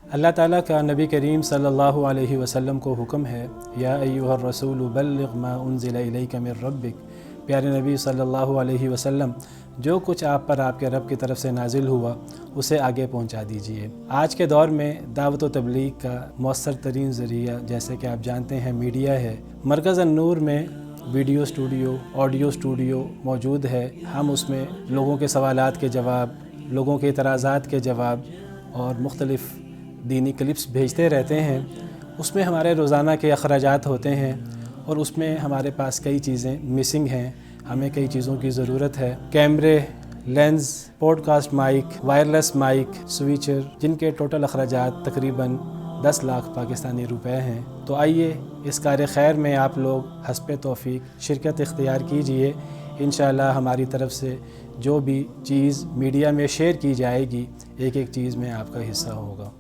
अल्लाह ताला का नबी करीम सल्लल्लाहु अलैहि वसल्लम को हुक्म है, या अय्युहर रसूल बल्लिग मा उन्ज़िला इलैका मिर रब्बिक। प्यारे नबी सल्लल्लाहु अलैहि वसल्लम, जो कुछ आप पर आपके रब की तरफ से नाजिल हुआ उसे आगे पहुंचा दीजिए। आज के दौर में दावत व तबलीग का मौसर तरीन ज़रिया जैसे कि आप जानते हैं मीडिया है। मरकज़ अन-नूर में वीडियो स्टूडियो, ऑडियो स्टूडियो मौजूद है। हम उसमें लोगों के सवालात के जवाब, लोगों के इतराज़ात के जवाब और मुख्तलिफ़ दीनी क्लिप्स भेजते रहते हैं। उसमें हमारे रोज़ाना के अखराजात होते हैं और उसमें हमारे पास कई चीज़ें मिसिंग हैं। हमें कई चीज़ों की ज़रूरत है। कैमरे, lens, podcast mic, wireless mic, switcher, जिनके टोटल अखराजात तकरीबन 10 लाख पाकिस्तानी रुपए हैं। तो आइए इस कार्य खैर में आप लोग हस्ब तौफीक शिरकत इख्तियार कीजिए। इंशाअल्लाह हमारी तरफ से जो भी चीज़ मीडिया में शेयर की जाएगी, एक एक चीज़ में आपका हिस्सा होगा।